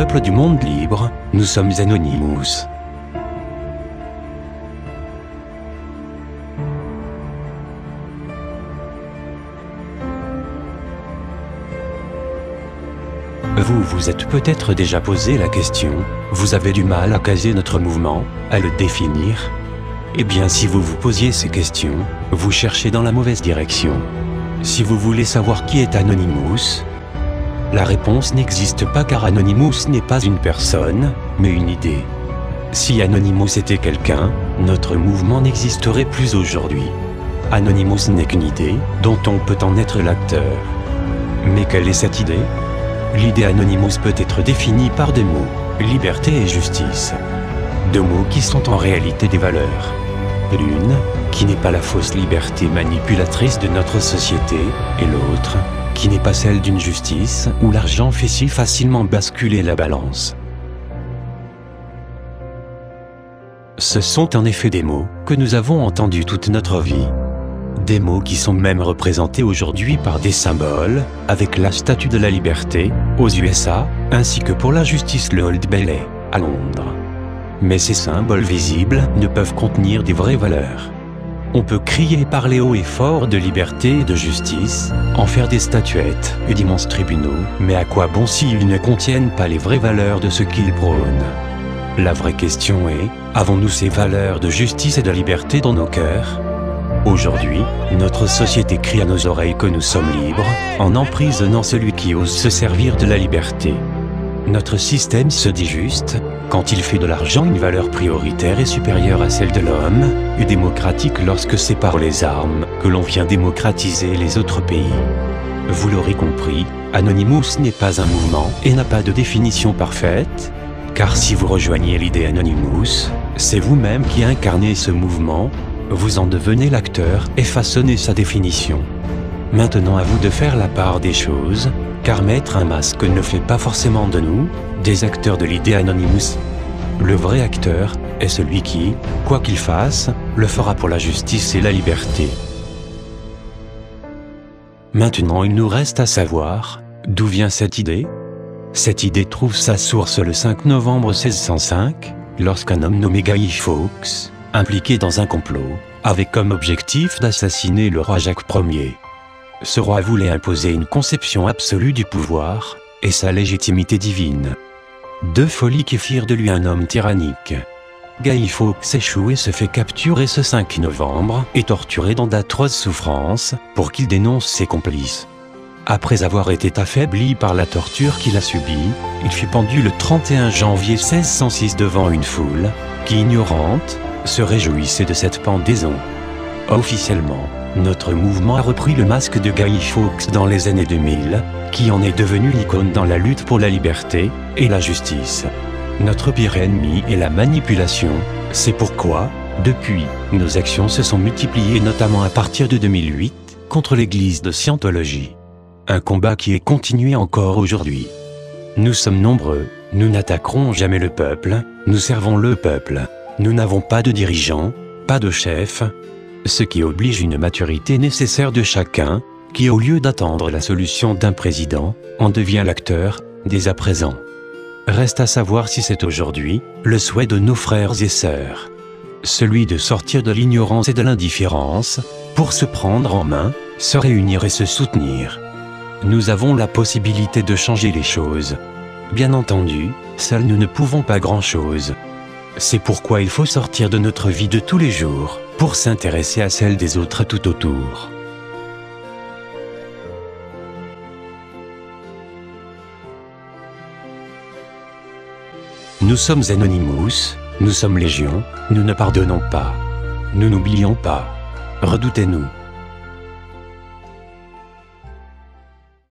peuple du monde libre, nous sommes Anonymous. Vous vous êtes peut-être déjà posé la question, vous avez du mal à caser notre mouvement, à le définir? Eh bien si vous vous posiez ces questions, vous cherchez dans la mauvaise direction. Si vous voulez savoir qui est Anonymous, la réponse n'existe pas car Anonymous n'est pas une personne, mais une idée. Si Anonymous était quelqu'un, notre mouvement n'existerait plus aujourd'hui. Anonymous n'est qu'une idée, dont on peut en être l'acteur. Mais quelle est cette idée? L'idée Anonymous peut être définie par deux mots, liberté et justice. Deux mots qui sont en réalité des valeurs. L'une, qui n'est pas la fausse liberté manipulatrice de notre société, et l'autre, qui n'est pas celle d'une justice où l'argent fait si facilement basculer la balance. Ce sont en effet des mots que nous avons entendus toute notre vie. Des mots qui sont même représentés aujourd'hui par des symboles, avec la Statue de la Liberté, aux USA, ainsi que pour la justice le Old Bailey, à Londres. Mais ces symboles visibles ne peuvent contenir des vraies valeurs. On peut crier et parler haut et fort de liberté et de justice, en faire des statuettes et d'immenses tribunaux, mais à quoi bon s'ils ne contiennent pas les vraies valeurs de ce qu'ils prônent? La vraie question est, avons-nous ces valeurs de justice et de liberté dans nos cœurs? Aujourd'hui, notre société crie à nos oreilles que nous sommes libres, en emprisonnant celui qui ose se servir de la liberté. Notre système se dit juste, quand il fait de l'argent une valeur prioritaire et supérieure à celle de l'homme, et démocratique lorsque c'est par les armes que l'on vient démocratiser les autres pays. Vous l'aurez compris, Anonymous n'est pas un mouvement et n'a pas de définition parfaite, car si vous rejoignez l'idée Anonymous, c'est vous-même qui incarnez ce mouvement, vous en devenez l'acteur et façonnez sa définition. Maintenant à vous de faire la part des choses, car mettre un masque ne fait pas forcément de nous des acteurs de l'idée Anonymous. Le vrai acteur est celui qui, quoi qu'il fasse, le fera pour la justice et la liberté. Maintenant il nous reste à savoir d'où vient cette idée. Cette idée trouve sa source le 5 novembre 1605, lorsqu'un homme nommé Guy Fawkes, impliqué dans un complot, avait comme objectif d'assassiner le roi Jacques Ier. Ce roi voulait imposer une conception absolue du pouvoir et sa légitimité divine. Deux folies qui firent de lui un homme tyrannique. Guy Fawkes échoue et se fait capturer ce 5 novembre et torturé dans d'atroces souffrances pour qu'il dénonce ses complices. Après avoir été affaibli par la torture qu'il a subie, il fut pendu le 31 janvier 1606 devant une foule qui, ignorante, se réjouissait de cette pendaison. Officiellement, notre mouvement a repris le masque de Guy Fawkes dans les années 2000, qui en est devenu l'icône dans la lutte pour la liberté et la justice. Notre pire ennemi est la manipulation, c'est pourquoi, depuis, nos actions se sont multipliées notamment à partir de 2008, contre l'Église de Scientologie. Un combat qui est continué encore aujourd'hui. Nous sommes nombreux, nous n'attaquerons jamais le peuple, nous servons le peuple. Nous n'avons pas de dirigeants, pas de chef, ce qui oblige une maturité nécessaire de chacun, qui au lieu d'attendre la solution d'un président, en devient l'acteur, dès à présent. Reste à savoir si c'est aujourd'hui, le souhait de nos frères et sœurs. Celui de sortir de l'ignorance et de l'indifférence, pour se prendre en main, se réunir et se soutenir. Nous avons la possibilité de changer les choses. Bien entendu, seuls nous ne pouvons pas grand-chose. C'est pourquoi il faut sortir de notre vie de tous les jours, pour s'intéresser à celle des autres tout autour. Nous sommes Anonymous, nous sommes Légion, nous ne pardonnons pas. Nous n'oublions pas. Redoutez-nous.